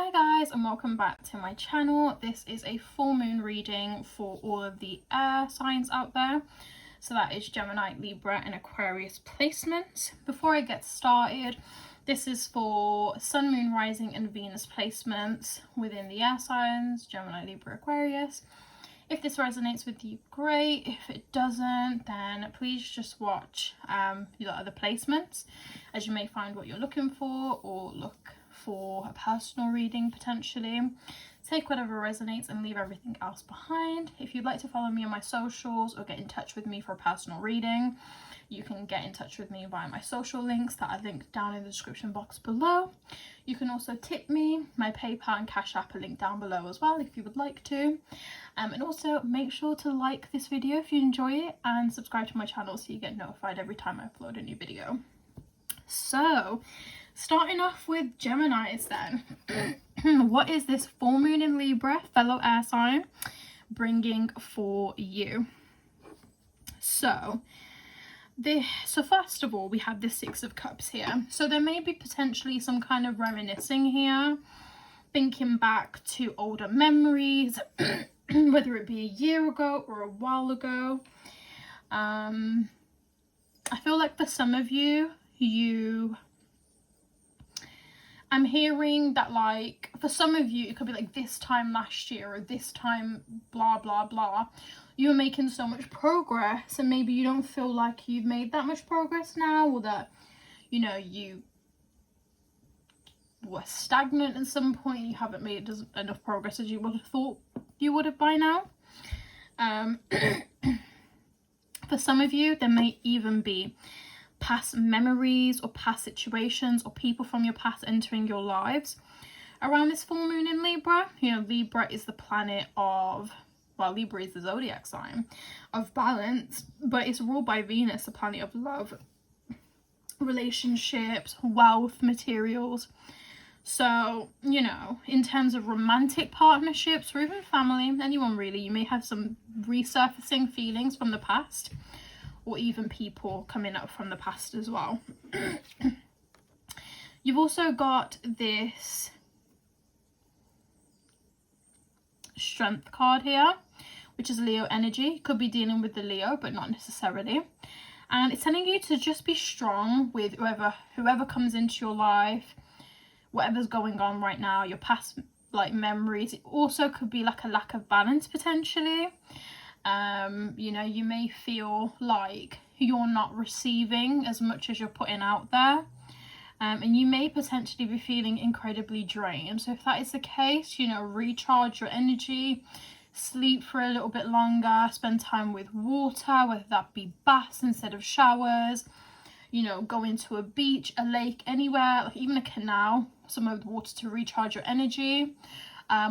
Hi guys, and welcome back to my channel. This is a full moon reading for all of the air signs out there. So that is Gemini, Libra and Aquarius placements. Before I get started, this is for Sun, Moon, Rising and Venus placements within the air signs, Gemini, Libra, Aquarius. If this resonates with you, great. If it doesn't, then please just watch your other placements, as you may find what you're looking for, or look for a personal reading potentially. Take whatever resonates and leave everything else behind. If you'd like to follow me on my socials or get in touch with me for a personal reading, you can get in touch with me via my social links that are linked down in the description box below. You can also tip me. My PayPal and Cash App are linked down below as well if you would like to. And also make sure to like this video if you enjoy it, and subscribe to my channel so you get notified every time I upload a new video. So, starting off with Geminis then. What is this full moon in Libra, fellow air sign, bringing for you? So first of all, we have the Six of Cups here. So there may be potentially some kind of reminiscing here, thinking back to older memories, whether it be a year ago or a while ago. I feel like for some of you, I'm hearing that, like, for some of you, it could be like this time last year or this time blah, blah, blah. You're making so much progress and maybe you don't feel like you've made that much progress now, or that, you know, you were stagnant at some point. You haven't made enough progress as you would have thought you would have by now. For some of you, there may even be past memories or past situations or people from your past entering your lives around this full moon in Libra. You know, Libra is the planet of, well, Libra is the zodiac sign of balance, but it's ruled by Venus, the planet of love, relationships, wealth, materials. So, you know, in terms of romantic partnerships or even family, anyone really, you may have some resurfacing feelings from the past, or even people coming up from the past as well. You've also got this Strength card here, which is Leo energy. Could be dealing with the Leo, but not necessarily. And it's telling you to just be strong with whoever comes into your life, whatever's going on right now, your past like memories. It also could be like a lack of balance potentially. You know, you may feel like you're not receiving as much as you're putting out there, and you may potentially be feeling incredibly drained. So if that is the case, you know, recharge your energy, sleep for a little bit longer, spend time with water, whether that be baths instead of showers, you know, go into a beach, a lake, anywhere, like even a canal, somewhere with water to recharge your energy,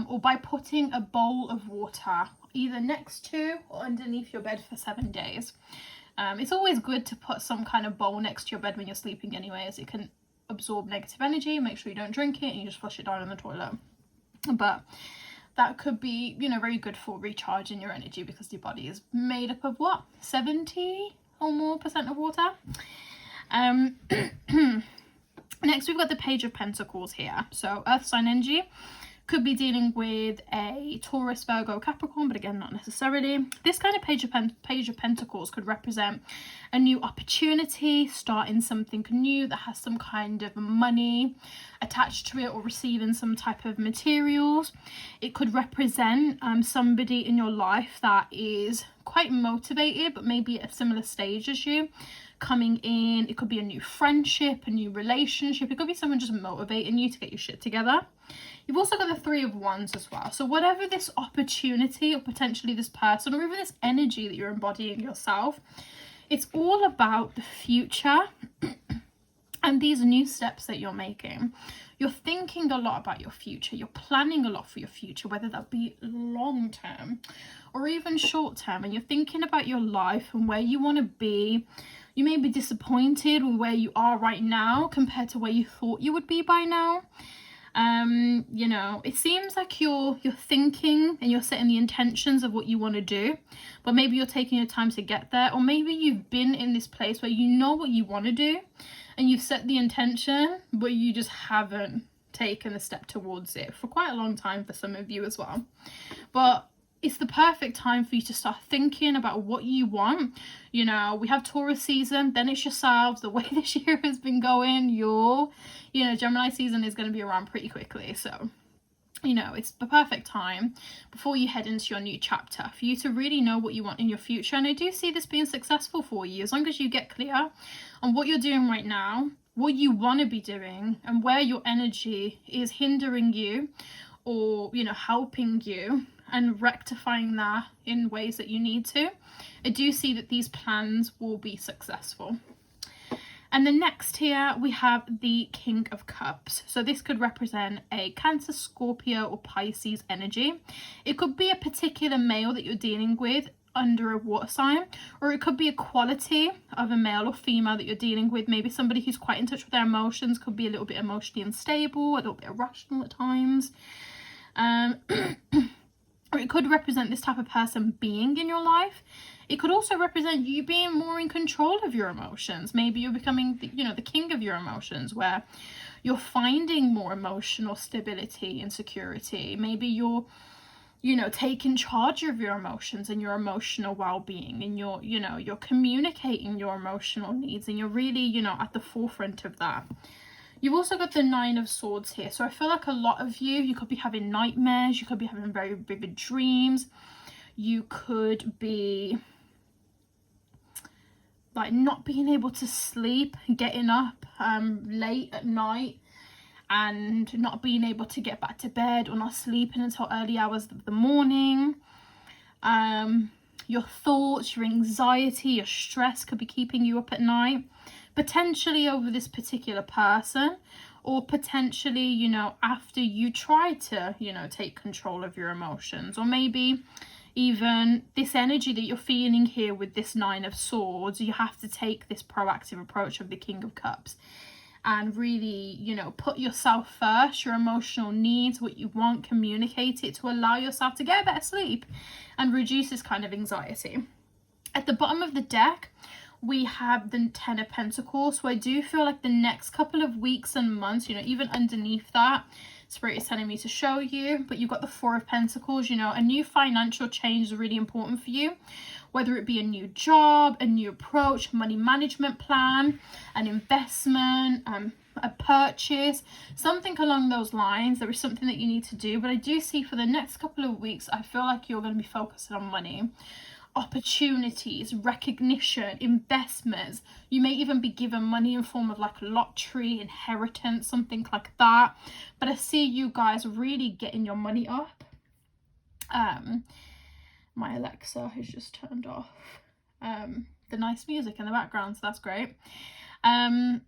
or by putting a bowl of water either next to or underneath your bed for 7 days. It's always good to put some kind of bowl next to your bed when you're sleeping anyway, as it can absorb negative energy. Make sure you don't drink it and you just flush it down in the toilet. But that could be, you know, very good for recharging your energy, because your body is made up of what, 70 or more % of water. Next, we've got the Page of Pentacles here. So earth sign energy. Could be dealing with a Taurus, Virgo, Capricorn, but again, not necessarily. This kind of Page of Pentacles could represent a new opportunity, starting something new that has some kind of money attached to it, or receiving some type of materials. It could represent somebody in your life that is quite motivated, but maybe at a similar stage as you, coming in. It could be a new friendship, a new relationship. It could be someone just motivating you to get your shit together. You've also got the Three of Wands as well. So whatever this opportunity, or potentially this person, or even this energy that you're embodying yourself, it's all about the future and these new steps that you're making. You're thinking a lot about your future. You're planning a lot for your future, whether that be long term or even short term. And you're thinking about your life and where you want to be. You may be disappointed with where you are right now compared to where you thought you would be by now. You know, it seems like you're thinking and you're setting the intentions of what you want to do, but maybe you're taking your time to get there. Or maybe you've been in this place where you know what you want to do and you've set the intention, but you just haven't taken the step towards it for quite a long time for some of you as well. But it's the perfect time for you to start thinking about what you want. You know, we have Taurus season, then it's yourselves. The way this year has been going, Gemini season is going to be around pretty quickly. So, you know, it's the perfect time before you head into your new chapter for you to really know what you want in your future. And I do see this being successful for you as long as you get clear on what you're doing right now, what you want to be doing, and where your energy is hindering you or, you know, helping you, and rectifying that in ways that you need to. I do see that these plans will be successful. And then next here we have the King of Cups. So this could represent a Cancer, Scorpio or Pisces energy. It could be a particular male that you're dealing with under a water sign, or it could be a quality of a male or female that you're dealing with. Maybe somebody who's quite in touch with their emotions, could be a little bit emotionally unstable, a little bit irrational at times. Or it could represent this type of person being in your life. It could also represent you being more in control of your emotions. Maybe you're becoming, the king of your emotions, where you're finding more emotional stability and security. Maybe you're, taking charge of your emotions and your emotional well-being, and you're communicating your emotional needs, and you're really, at the forefront of that. You've also got the Nine of Swords here. So I feel like a lot of you could be having nightmares. You could be having very vivid dreams. You could be like not being able to sleep, getting up late at night and not being able to get back to bed, or not sleeping until early hours of the morning. Your thoughts, your anxiety, your stress could be keeping you up at night. Potentially over this particular person, or potentially, after you try to, take control of your emotions, or maybe even this energy that you're feeling here with this Nine of Swords. You have to take this proactive approach of the King of Cups and really, put yourself first, your emotional needs, what you want, communicate it to allow yourself to get a better sleep and reduce this kind of anxiety. At the bottom of the deck, we have the Ten of Pentacles. So I do feel like the next couple of weeks and months, even underneath that, Spirit is telling me to show you, but you've got the Four of Pentacles. A new financial change is really important for you, whether it be a new job, a new approach, money management plan, an investment, a purchase, something along those lines. There is something that you need to do, but I do see for the next couple of weeks, I feel like you're going to be focusing on money, opportunities, recognition, investments. You may even be given money in form of like lottery, inheritance, something like that. But I see you guys really getting your money up. My Alexa has just turned off the nice music in the background, so that's great. But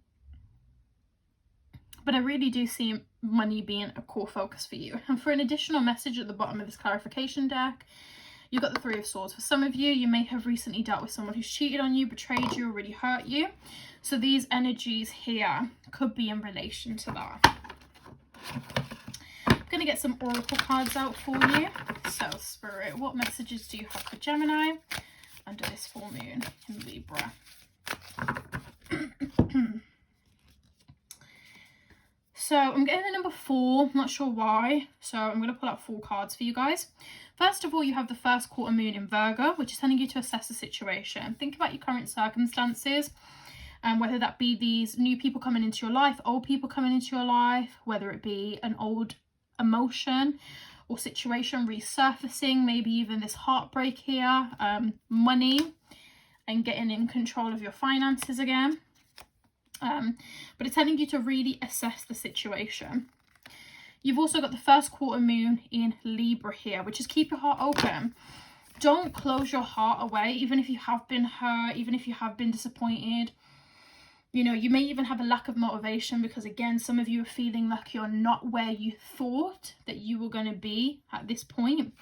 I really do see money being a core focus for you. And for an additional message at the bottom of this clarification deck, you've got the Three of Swords. For some of you, you may have recently dealt with someone who's cheated on you, betrayed you, or really hurt you. So these energies here could be in relation to that. I'm going to get some oracle cards out for you. So, Spirit, what messages do you have for Gemini under this full moon in Libra? So I'm getting the number 4, I'm not sure why. So I'm going to pull out 4 cards for you guys. First of all, you have the first quarter moon in Virgo, which is telling you to assess the situation. Think about your current circumstances, and whether that be these new people coming into your life, old people coming into your life, whether it be an old emotion or situation resurfacing, maybe even this heartbreak here, money, and getting in control of your finances again. But it's telling you to really assess the situation. You've also got the first quarter moon in Libra here, which is keep your heart open. Don't close your heart away, even if you have been hurt, even if you have been disappointed. You may even have a lack of motivation because, again, some of you are feeling like you're not where you thought that you were going to be at this point.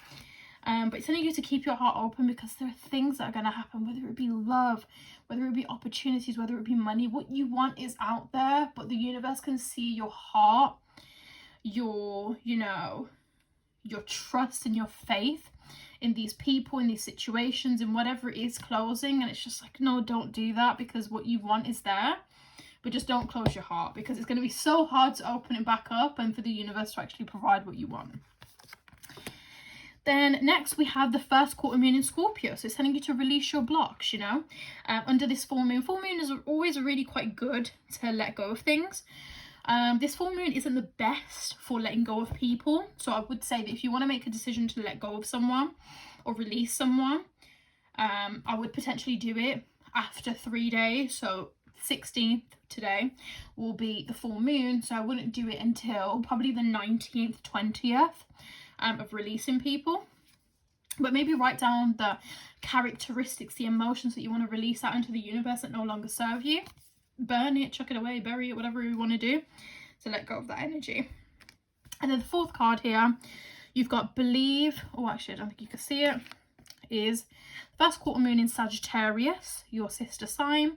But it's telling you to keep your heart open because there are things that are going to happen, whether it be love, whether it be opportunities, whether it be money. What you want is out there, but the universe can see your heart, your trust and your faith in these people, in these situations, in whatever it is closing. And it's just like, no, don't do that, because what you want is there. but just don't close your heart, because it's going to be so hard to open it back up and for the universe to actually provide what you want. Then next we have the first quarter moon in Scorpio. So it's telling you to release your blocks, you know, under this full moon. Full moon is always really quite good to let go of things. This full moon isn't the best for letting go of people. So I would say that if you want to make a decision to let go of someone or release someone, I would potentially do it after 3 days. So 16th today will be the full moon. So I wouldn't do it until probably the 19th, 20th. Of releasing people, but maybe write down the characteristics, the emotions that you want to release out into the universe that no longer serve you. Burn it, chuck it away, bury it, whatever you want to do to let go of that energy. And then the fourth card here, you've got believe, oh actually I don't think you can see it, is first quarter moon in Sagittarius, your sister sign,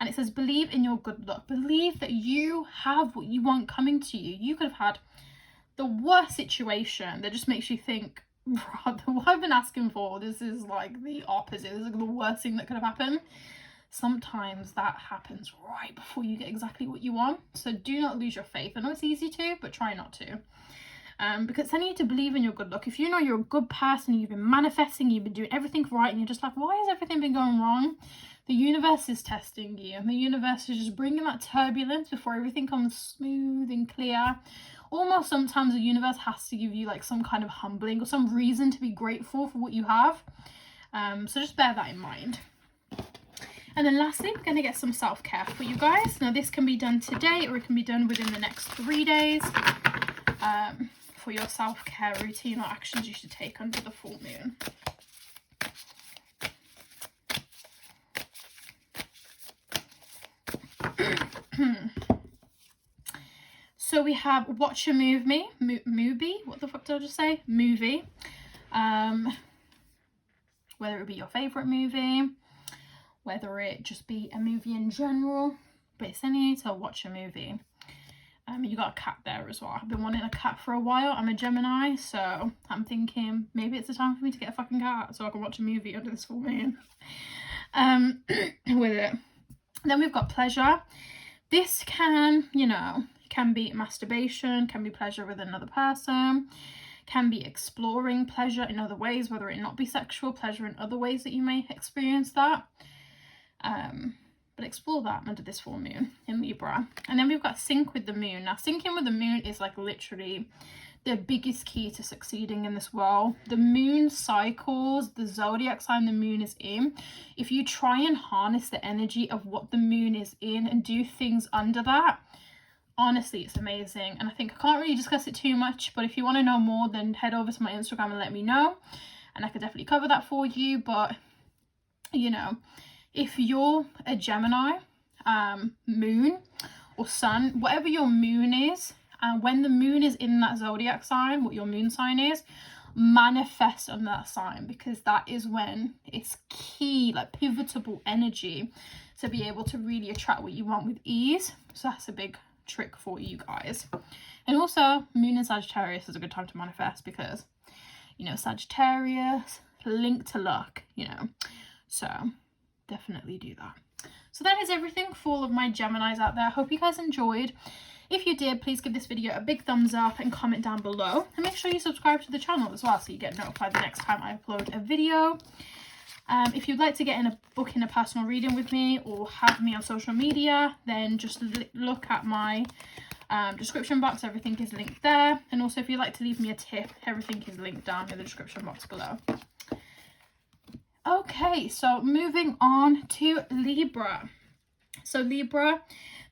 and it says believe in your good luck. Believe that you have what you want coming to you. You could have had the worst situation that just makes you think, what I've been asking for, this is like the opposite. This is like the worst thing that could have happened. Sometimes that happens right before you get exactly what you want. So do not lose your faith. I know it's easy to, but try not to. Because then you need to believe in your good luck. If you know you're a good person, you've been manifesting, you've been doing everything right, and you're just like, why has everything been going wrong? The universe is testing you, and the universe is just bringing that turbulence before everything comes smooth and clear. Almost sometimes the universe has to give you like some kind of humbling or some reason to be grateful for what you have. So just bear that in mind. And then lastly, we're going to get some self-care for you guys. Now this can be done today or it can be done within the next 3 days for your self-care routine or actions you should take under the full moon. So we have watch a movie, what the fuck did I just say? Movie. Whether it be your favourite movie, whether it just be a movie in general, but it's telling you to watch a movie. You got a cat there as well. I've been wanting a cat for a while. I'm a Gemini, so I'm thinking maybe it's the time for me to get a fucking cat so I can watch a movie under this full moon with it. Then we've got pleasure. This can, you know, can be masturbation, can be pleasure with another person, can be exploring pleasure in other ways, whether it not be sexual pleasure in other ways that you may experience that. But explore that under this full moon in Libra. And then we've got sync with the moon. Now syncing with the moon is like literally the biggest key to succeeding in this world. The moon cycles, the zodiac sign the moon is in. If you try and harness the energy of what the moon is in and do things under that, honestly, it's amazing. And I think I can't really discuss it too much, but if you want to know more, then head over to my Instagram and let me know. And I could definitely cover that for you. But, you know, if you're a Gemini, moon or sun, whatever your moon is, and when the moon is in that zodiac sign, what your moon sign is, manifest on that sign, because that is when it's key, like pivotal energy to be able to really attract what you want with ease. So that's a big trick for you guys. And also moon in Sagittarius is a good time to manifest because, you know, Sagittarius linked to luck, you know, so definitely do that. So that is everything for all of my Geminis out there. I hope you guys enjoyed. If you did, please give this video a big thumbs up and comment down below, and make sure you subscribe to the channel as well so you get notified the next time I upload a video. If you'd like to get in a book in a personal reading with me or have me on social media, then just look at my description box. Everything is linked there. And also if you'd like to leave me a tip, everything is linked down in the description box below. Okay, so moving on to Libra. So Libra,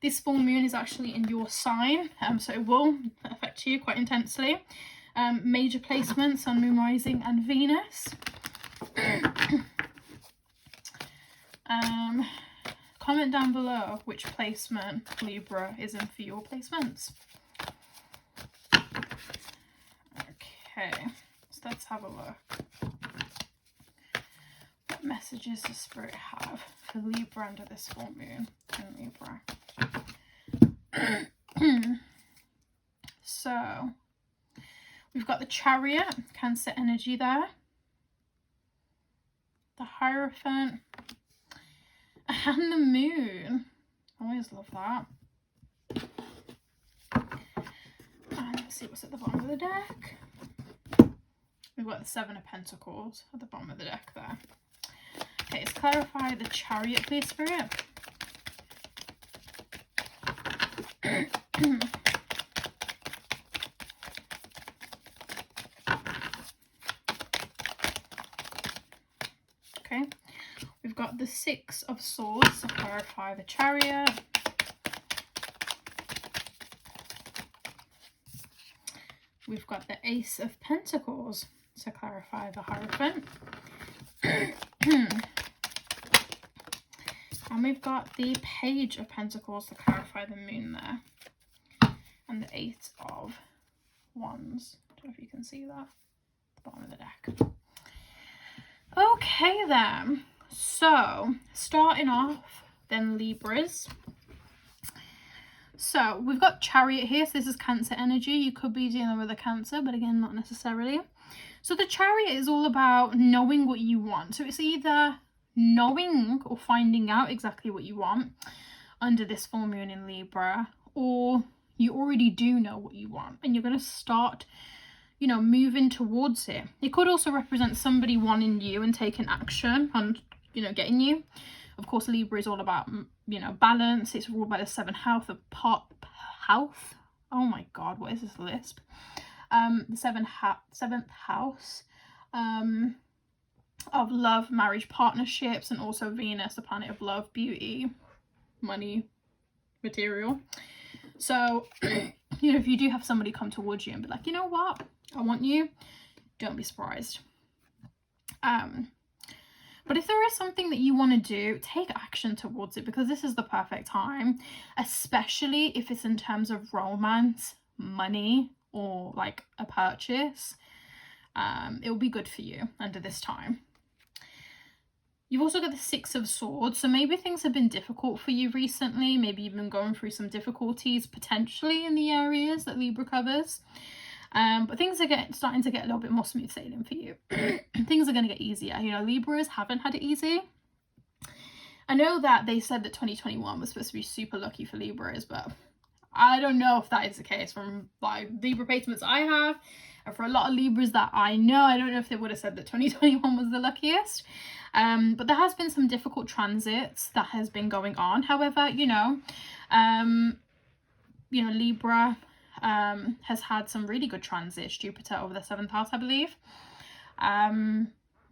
this full moon is actually in your sign, so it will affect you quite intensely. Major placements, Sun, Moon, Rising and Venus. Comment down below which placement Libra is in for your placements. Okay, so let's have a look. What messages does Spirit have for Libra under this full moon in Libra? So we've got the Chariot, Cancer energy there, the Hierophant, and the Moon. Always love that. And let's see what's at the bottom of the deck. We've got the Seven of Pentacles at the bottom of the deck there. Okay, let's clarify the Chariot, please, Spirit. Okay, we've got the Six of Swords to clarify the Chariot. We've got the Ace of Pentacles to clarify the Hierophant. And we've got the Page of Pentacles to clarify the Moon there. And the Eight of Wands. I don't know if you can see that at the bottom of the deck. Okay then. So, starting off, then Libras. So, we've got Chariot here. So, this is Cancer energy. You could be dealing with a Cancer, but again, not necessarily. So, the Chariot is all about knowing what you want. So, it's either knowing or finding out exactly what you want under this full moon in Libra, or you already do know what you want and you're going to start, you know, moving towards it. It could also represent somebody wanting you and taking action on, you know, getting you. Of course, Libra is all about, you know, balance. It's ruled by the seventh house of health. Oh my God, what is this lisp? The seventh house of love, marriage, partnerships, and also Venus, the planet of love, beauty, money, material. So, you know, if you do have somebody come towards you and be like, you know what, I want you, don't be surprised. But if there is something that you want to do, take action towards it, because this is the perfect time, especially if it's in terms of romance, money, or like a purchase. It will be good for you under this time. You've also got the Six of Swords, so maybe things have been difficult for you recently. Maybe you've been going through some difficulties potentially in the areas that Libra covers. But things are starting to get a little bit more smooth sailing for you. Things are going to get easier. You know, Libras haven't had it easy. I know that they said that 2021 was supposed to be super lucky for Libras, but I don't know if that is the case from like Libra placements I have. And for a lot of Libras that I know, I don't know if they would have said that 2021 was the luckiest. But there has been some difficult transits that has been going on. However, you know, Libra has had some really good transits. Jupiter over the seventh house, I believe,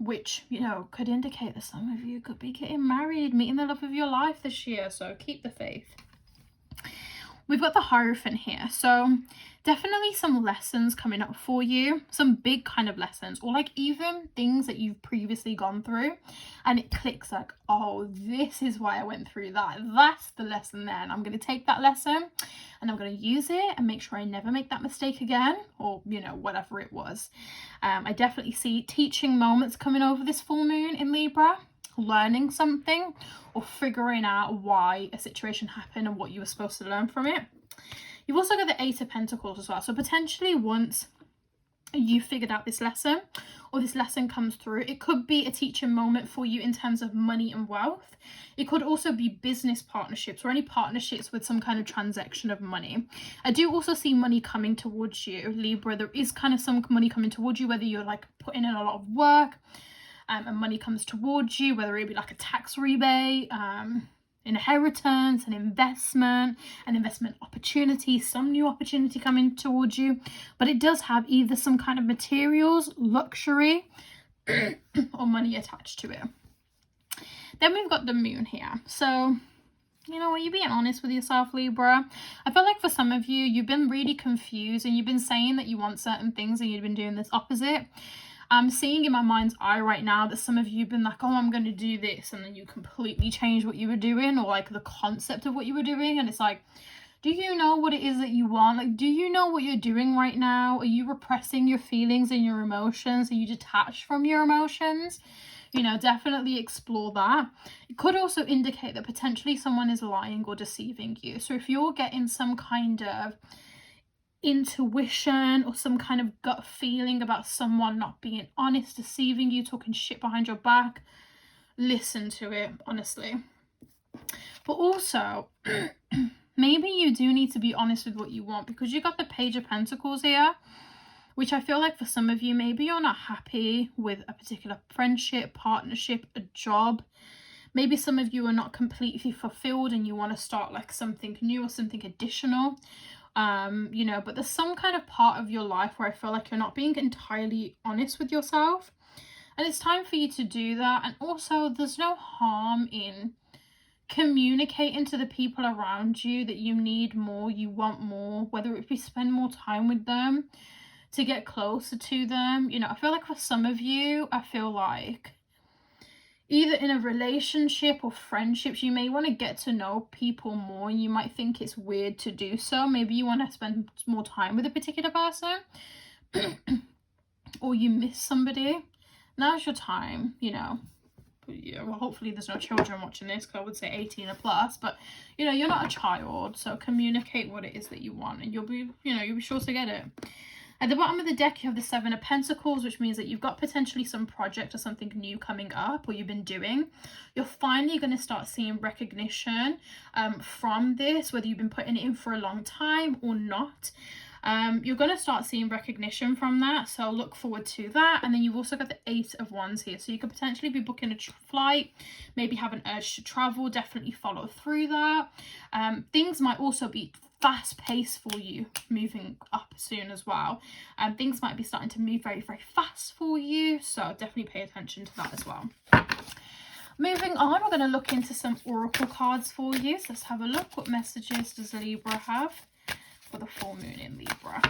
which, you know, could indicate that some of you could be getting married, meeting the love of your life this year. So keep the faith. We've got the Hierophant here, so definitely some lessons coming up for you, some big kind of lessons, or like even things that you've previously gone through and it clicks like, oh, this is why I went through that. That's the lesson there, and I'm going to take that lesson and I'm going to use it and make sure I never make that mistake again, or, you know, whatever it was. I definitely see teaching moments coming over this full moon in Libra, learning something or figuring out why a situation happened and what you were supposed to learn from it. You've also got the Eight of Pentacles as well. So potentially once you figured out this lesson or this lesson comes through, it could be a teaching moment for you in terms of money and wealth. It could also be business partnerships or any partnerships with some kind of transaction of money. I do also see money coming towards you, Libra. There is kind of some money coming towards you, whether you're like putting in a lot of work, and money comes towards you, whether it be like a tax rebate, inheritance, an investment opportunity, some new opportunity coming towards you. But it does have either some kind of materials, luxury, or money attached to it. Then we've got the Moon here. So, you know, are you being honest with yourself, Libra? I feel like for some of you, you've been really confused and you've been saying that you want certain things and you've been doing this opposite. I'm seeing in my mind's eye right now that some of you have been like, oh, I'm going to do this. And then you completely change what you were doing, or like the concept of what you were doing. And it's like, do you know what it is that you want? Like, do you know what you're doing right now? Are you repressing your feelings and your emotions? Are you detached from your emotions? You know, definitely explore that. It could also indicate that potentially someone is lying or deceiving you. So if you're getting some kind of intuition or some kind of gut feeling about someone not being honest, deceiving you, talking shit behind your back, listen to it, honestly. But also, maybe you do need to be honest with what you want, because you got the Page of Pentacles here, which I feel like for some of you, maybe you're not happy with a particular friendship, partnership, a job. Maybe some of you are not completely fulfilled and you want to start like something new or something additional. You know, but there's some kind of part of your life where I feel like you're not being entirely honest with yourself. And it's time for you to do that. And also, there's no harm in communicating to the people around you that you need more, you want more, whether it be spend more time with them, to get closer to them. You know, I feel like for some of you, I feel like either in a relationship or friendships, you may want to get to know people more, and you might think it's weird to do so. Maybe you want to spend more time with a particular person or you miss somebody. Now's your time, you know. Yeah, well, hopefully there's no children watching this, because I would say 18 or plus, but you know, you're not a child, so communicate what it is that you want and you'll be, you know, you'll be sure to get it. At the bottom of the deck, you have the Seven of Pentacles, which means that you've got potentially some project or something new coming up, or you've been doing. You're finally going to start seeing recognition from this, whether you've been putting it in for a long time or not. You're going to start seeing recognition from that, so look forward to that. And then you've also got the Eight of Wands here, so you could potentially be booking a flight, maybe have an urge to travel. Definitely follow through that. Things might also be fast paced for you moving up soon as well. Things might be starting to move very, very fast for you, so definitely pay attention to that as well. Moving on, we're going to look into some oracle cards for you. So let's have a look. What messages does Libra have for the full moon in Libra?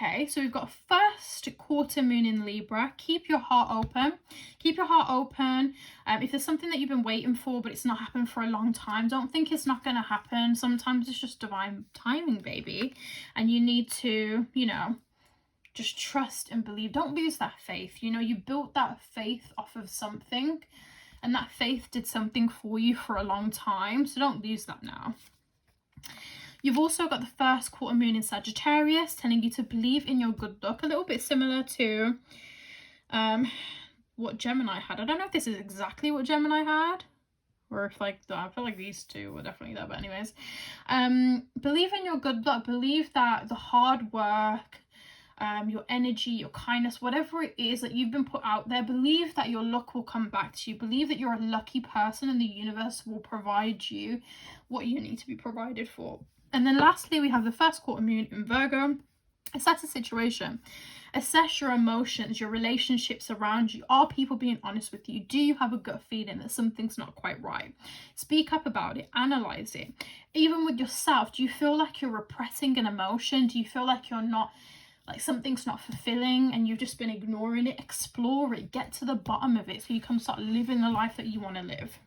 Okay, so we've got first quarter moon in Libra. Keep your heart open. Keep your heart open. If there's something that you've been waiting for, but it's not happened for a long time, don't think it's not going to happen. Sometimes it's just divine timing, baby. And you need to, you know, just trust and believe. Don't lose that faith. You know, you built that faith off of something, and that faith did something for you for a long time. So don't lose that now. You've also got the first quarter moon in Sagittarius, telling you to believe in your good luck. A little bit similar to what Gemini had. I don't know if this is exactly what Gemini had, or if like I feel like these two were definitely there. But anyways, believe in your good luck. Believe that the hard work, your energy, your kindness, whatever it is that you've been put out there, believe that your luck will come back to you. Believe that you're a lucky person and the universe will provide you what you need to be provided for. And then lastly, we have the first quarter moon in Virgo. Assess the situation. Assess your emotions, your relationships around you. Are people being honest with you? Do you have a gut feeling that something's not quite right? Speak up about it. Analyze it. Even with yourself, do you feel like you're repressing an emotion? Do you feel like you're not, like something's not fulfilling and you've just been ignoring it? Explore it. Get to the bottom of it so you can start living the life that you want to live.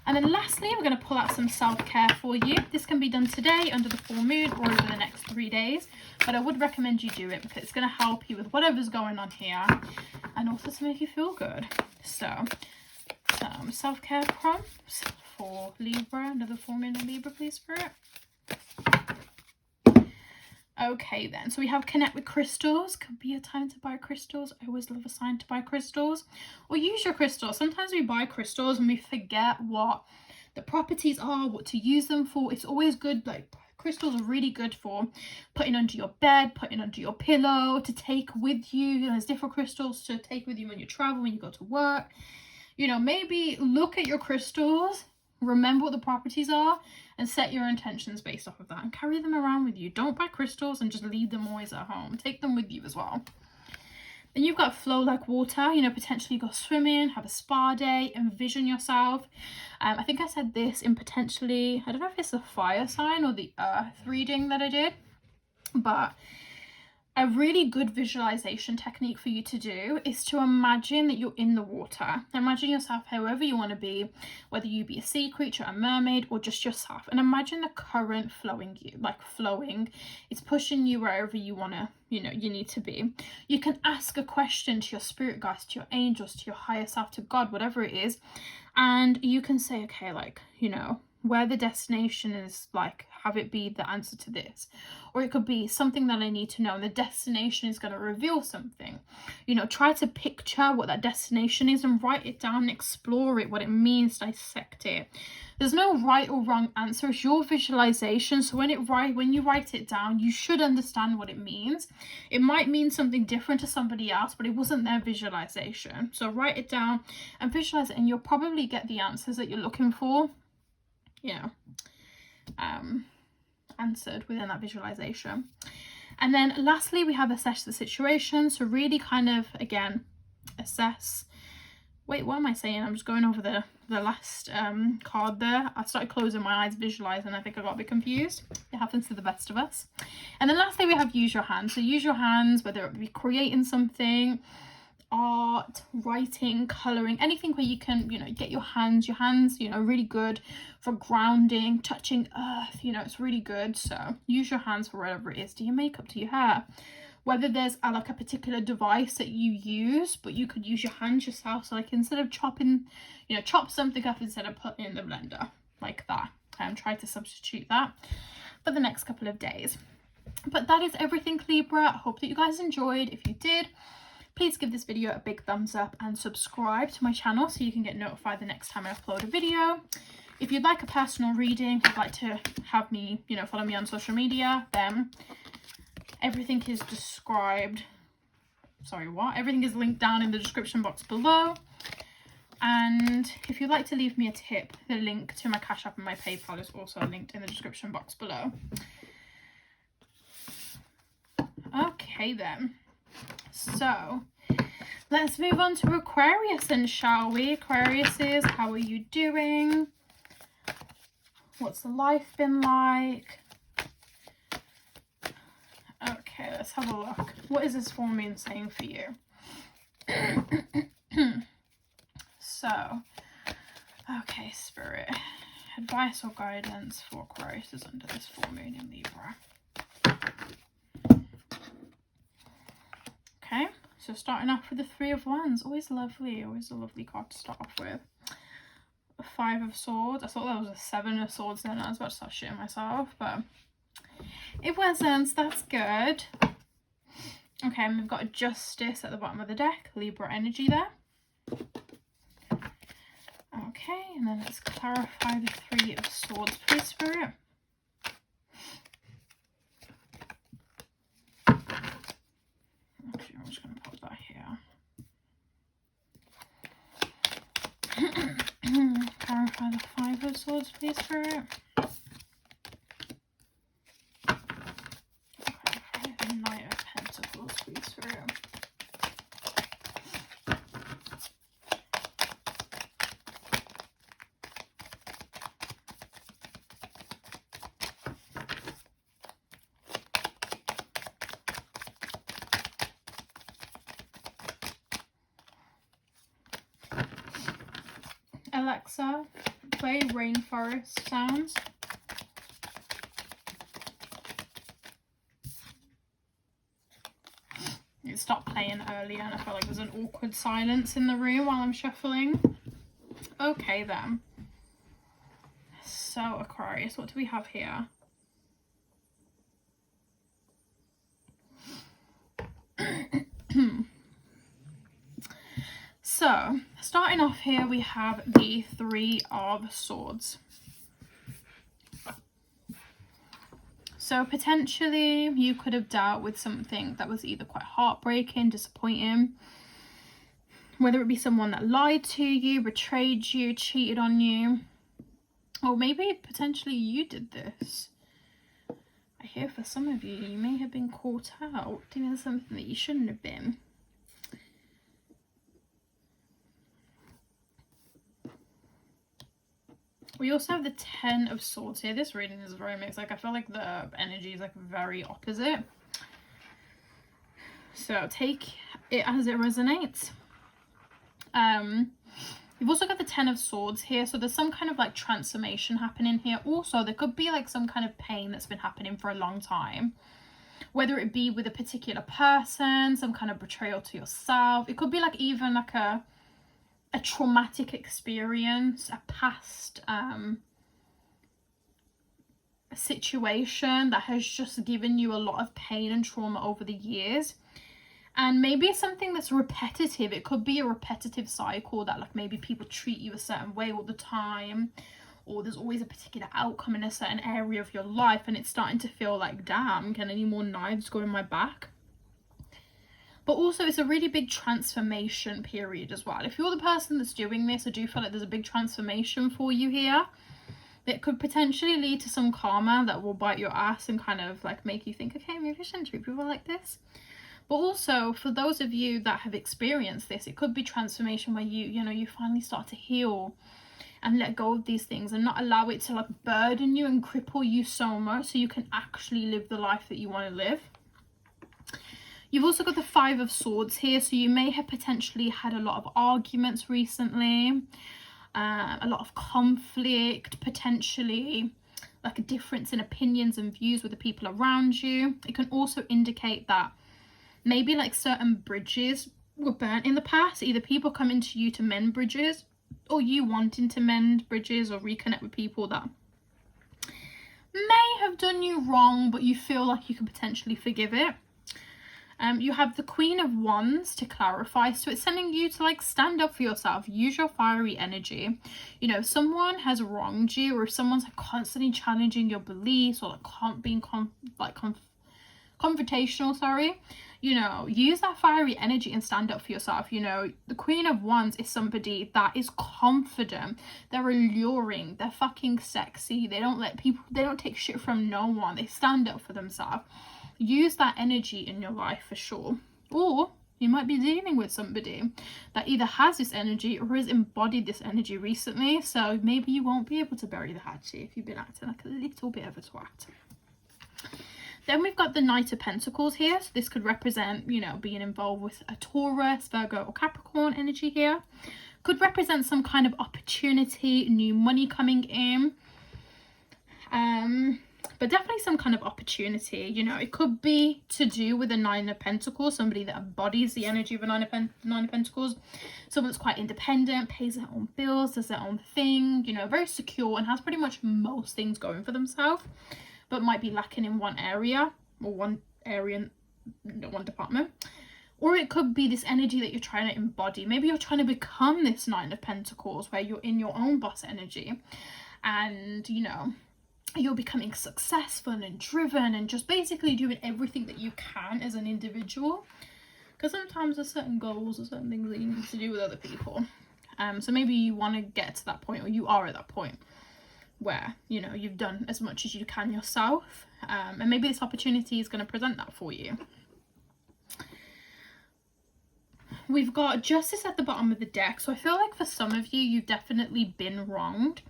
And then lastly, we're going to pull out some self-care for you. This can be done today under the full moon or over the next 3 days. But I would recommend you do it because it's going to help you with whatever's going on here and also to make you feel good. So, some self-care prompts for Libra, under the full moon in Libra, please, Spirit. Okay then, so we have connect with crystals. Could be a time to buy crystals. I always love a sign to buy crystals, or use your crystals. Sometimes we buy crystals and we forget what the properties are, what to use them for. It's always good, like crystals are really good for putting under your bed, putting under your pillow, to take with you. You know, there's different crystals to take with you when you travel, when you go to work. You know, maybe look at your crystals, remember what the properties are, and set your intentions based off of that, and carry them around with you. Don't buy crystals and just leave them always at home. Take them with you as well. Then you've got flow like water. You know, potentially go swimming, have a spa day, envision yourself. I think I said this in potentially, I don't know if it's the fire sign or the earth reading that I did, but a really good visualization technique for you to do is to imagine that you're in the water. Imagine yourself however you want to be, whether you be a sea creature, a mermaid, or just yourself. And imagine the current flowing you, like flowing. It's pushing you wherever you want to, you know, you need to be. You can ask a question to your spirit guides, to your angels, to your higher self, to God, whatever it is. And you can say, okay, like, you know, where the destination is, like, have it be the answer to this. Or it could be something that I need to know, and the destination is going to reveal something. You know, try to picture what that destination is and write it down, explore it, what it means, dissect it. There's no right or wrong answer. It's your visualization. So when you write it down, you should understand what it means. It might mean something different to somebody else, but it wasn't their visualization. So write it down and visualize it, and you'll probably get the answers that you're looking for, you know, answered within that visualization. And then lastly, we have assess the situation. So really kind of, again, assess. Wait, what am I saying? I'm just going over the last card there. I started closing my eyes, visualizing. I think I got a bit confused. It happens to the best of us. And then lastly, we have use your hands. So use your hands, whether it be creating something, art, writing, coloring, anything where you can, you know, get your hands, you know, really good for grounding, touching earth, you know, it's really good. So use your hands for whatever it is. Do your makeup, do your hair, whether there's like a particular device that you use, but you could use your hands yourself. So like instead of chopping, you know, chop something up instead of putting it in the blender like that. Try to substitute that for the next couple of days. But that is everything, Libra. I hope that you guys enjoyed. If you did, please give this video a big thumbs up and subscribe to my channel so you can get notified the next time I upload a video. If you'd like a personal reading, if you'd like to have me, you know, follow me on social media, then everything is everything is linked down in the description box below. And if you'd like to leave me a tip, the link to my Cash App and my PayPal is also linked in the description box below. Okay then. So let's move on to Aquarius then, shall we? Aquariuses, how are you doing? What's the life been like? Okay, let's have a look. What is this full moon saying for you? So, okay, Spirit, advice or guidance for Aquarius is under this full moon in Libra. Okay, so starting off with the Three of Wands. Always lovely, always a lovely card to start off with. A Five of Swords. I thought that was a Seven of Swords then. I was about to start shitting myself, but it wasn't. That's good. Okay, and we've got a Justice at the bottom of the deck. Libra energy there. Okay, and then let's clarify the Three of Swords, please, Spirit. Actually, I'm just going to put that here. Clarify the Five of Swords, please, Spirit. Clarify the Knight of Pentacles, please, Spirit. Alexa, play rainforest sounds. It stopped playing earlier and I felt like there's an awkward silence in the room while I'm shuffling. Okay then. So Aquarius, what do we have here? So, starting off here, we have the Three of Swords. So, potentially, you could have dealt with something that was either quite heartbreaking, disappointing, whether it be someone that lied to you, betrayed you, cheated on you, or maybe potentially you did this. I hear for some of you, you may have been caught out doing something that you shouldn't have been. We also have the Ten of Swords here. This reading is very mixed. Like, I feel like the energy is like very opposite. So take it as it resonates. You've also got the Ten of Swords here. So there's some kind of like transformation happening here. Also, there could be like some kind of pain that's been happening for a long time. Whether it be with a particular person, some kind of betrayal to yourself. It could be like even like a traumatic experience, a past situation that has just given you a lot of pain and trauma over the years. And maybe it's something that's repetitive. It could be a repetitive cycle that, like, maybe people treat you a certain way all the time, or there's always a particular outcome in a certain area of your life, and it's starting to feel like, damn, can any more knives go in my back? But also, it's a really big transformation period as well. If you're the person that's doing this, I do feel like there's a big transformation for you here that could potentially lead to some karma that will bite your ass and kind of like make you think, okay, maybe I shouldn't treat people like this. But also, for those of you that have experienced this, it could be transformation where you finally start to heal and let go of these things and not allow it to like burden you and cripple you so much so you can actually live the life that you want to live. You've also got the Five of Swords here, so you may have potentially had a lot of arguments recently, a lot of conflict, potentially like a difference in opinions and views with the people around you. It can also indicate that maybe like certain bridges were burnt in the past, either people coming to you to mend bridges or you wanting to mend bridges or reconnect with people that may have done you wrong, but you feel like you can potentially forgive it. You have the Queen of Wands to clarify, so it's sending you to like stand up for yourself, use your fiery energy. You know, if someone has wronged you, or if someone's like constantly challenging your beliefs, or like being confrontational, sorry, you know, use that fiery energy and stand up for yourself. You know, the Queen of Wands is somebody that is confident, they're alluring, they're fucking sexy, they don't take shit from no one, they stand up for themselves. Use that energy in your life for sure. Or you might be dealing with somebody that either has this energy or has embodied this energy recently, so maybe you won't be able to bury the hatchet if you've been acting like a little bit of a twat. Then we've got the Knight of Pentacles here, so this could represent, you know, being involved with a Taurus, Virgo or Capricorn energy here. Could represent some kind of opportunity, new money coming in, but definitely some kind of opportunity. You know, it could be to do with a Nine of Pentacles, somebody that embodies the energy of a Nine of Pentacles, someone that's quite independent, pays their own bills, does their own thing, you know, very secure and has pretty much most things going for themselves, but might be lacking in one area, or one department. Or it could be this energy that you're trying to embody. Maybe you're trying to become this Nine of Pentacles where you're in your own boss energy and, you know, you're becoming successful and driven and just basically doing everything that you can as an individual, because sometimes there's certain goals or certain things that you need to do with other people. So maybe you want to get to that point, or you are at that point where, you know, you've done as much as you can yourself, and maybe this opportunity is going to present that for you. We've got Justice at the bottom of the deck, so I feel like for some of you, you've definitely been wronged,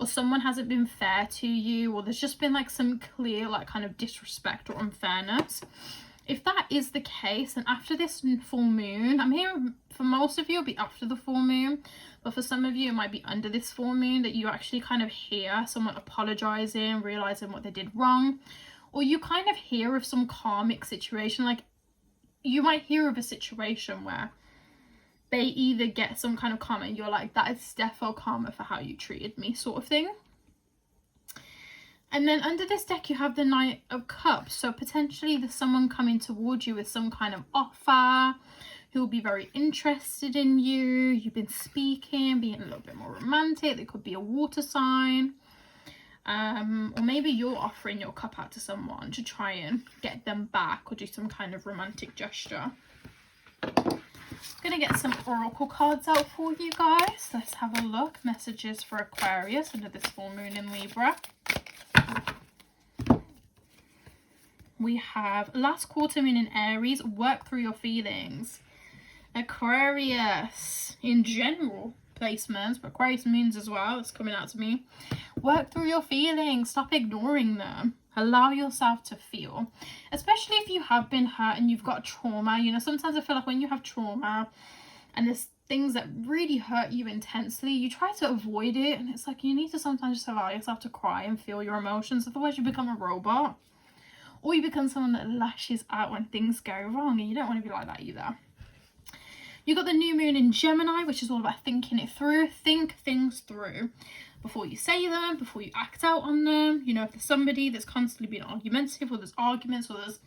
or someone hasn't been fair to you, or there's just been like some clear like kind of disrespect or unfairness. If that is the case, then after this full moon, I'm hearing for most of you it'll be after the full moon, but for some of you it might be under this full moon that you actually kind of hear someone apologizing, realizing what they did wrong, or you kind of hear of some karmic situation. Like, you might hear of a situation where they either get some kind of karma and you're like, that is defo karma for how you treated me, sort of thing. And then under this deck you have the Knight of Cups, so potentially there's someone coming towards you with some kind of offer, who will be very interested in you. You've been speaking, being a little bit more romantic. There could be a water sign, or maybe you're offering your cup out to someone to try and get them back, or do some kind of romantic gesture. I'm gonna get some oracle cards out for you guys. Let's have a look. Messages for Aquarius under this full moon in Libra. We have last quarter moon in Aries. Work through your feelings. Aquarius in general placements, but Aquarius moons as well. It's coming out to me. Work through your feelings. Stop ignoring them. Allow yourself to feel, especially if you have been hurt and you've got trauma. You know, sometimes I feel like when you have trauma and there's things that really hurt you intensely, you try to avoid it, and it's like you need to sometimes just allow yourself to cry and feel your emotions, otherwise you become a robot, or you become someone that lashes out when things go wrong, and you don't want to be like that either. You got the new moon in Gemini, which is all about thinking it through. Think things through. before you say them, before you act out on them. You know, if there's somebody that's constantly being argumentative, or there's arguments, or there's,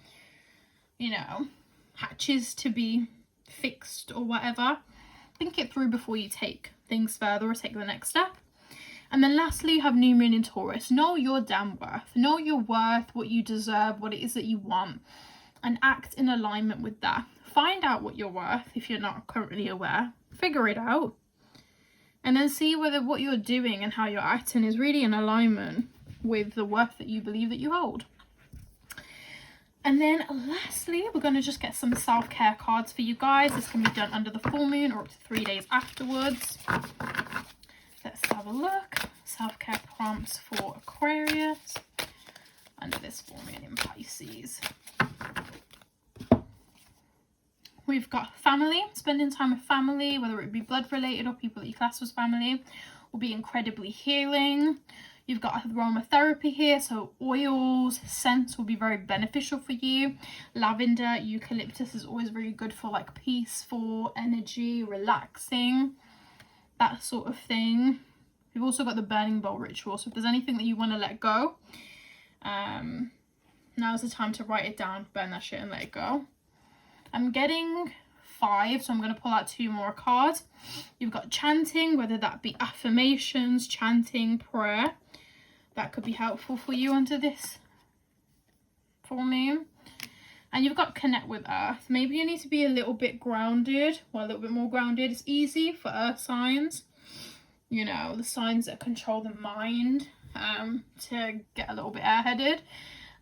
you know, hatches to be fixed or whatever, think it through before you take things further or take the next step. And then lastly, you have New Moon in Taurus. Know your damn worth. Know your worth, what you deserve, what it is that you want, and act in alignment with that. Find out what you're worth if you're not currently aware. Figure it out. And then see whether what you're doing and how you're acting is really in alignment with the worth that you believe that you hold. And then lastly, we're going to just get some self-care cards for you guys. This can be done under the full moon or up to 3 days afterwards. Let's have a look. Self-care prompts for Aquarius under this full moon in Pisces. We've got family. Spending time with family, whether it be blood related or people that you class as family, will be incredibly healing. You've got aromatherapy here, so oils, scents will be very beneficial for you. Lavender, eucalyptus is always very good for like peaceful energy, relaxing, that sort of thing. We've also got the burning bowl ritual, so if there's anything that you want to let go, now's the time to write it down, burn that shit and let it go. I'm getting 5, so I'm going to pull out 2 more cards. You've got chanting, whether that be affirmations, chanting, prayer. That could be helpful for you under this full moon. And you've got connect with earth. Maybe you need to be a little bit grounded, or a little bit more grounded. It's easy for earth signs, you know, the signs that control the mind, to get a little bit airheaded,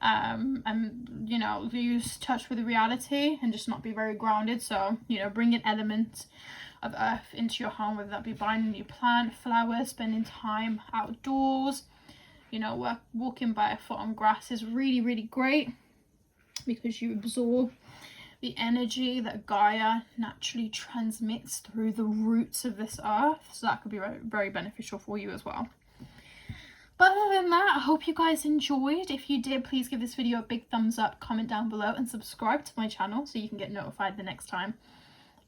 and, you know, lose touch with reality and just not be very grounded. So, you know, bring an element of earth into your home, whether that be buying a new plant, flowers, spending time outdoors. You know, walking barefoot on grass is really, really great, because you absorb the energy that Gaia naturally transmits through the roots of this earth. So that could be very, very beneficial for you as well. But other than that, I hope you guys enjoyed. If you did, please give this video a big thumbs up, comment down below, and subscribe to my channel so you can get notified the next time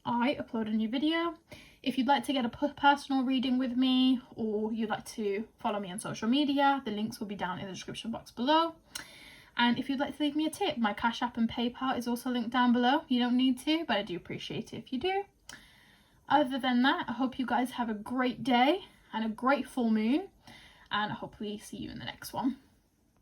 I upload a new video. If you'd like to get a personal reading with me, or you'd like to follow me on social media, the links will be down in the description box below. And if you'd like to leave me a tip, my Cash App and PayPal is also linked down below. You don't need to, but I do appreciate it if you do. Other than that, I hope you guys have a great day and a great full moon, and I hopefully see you in the next one.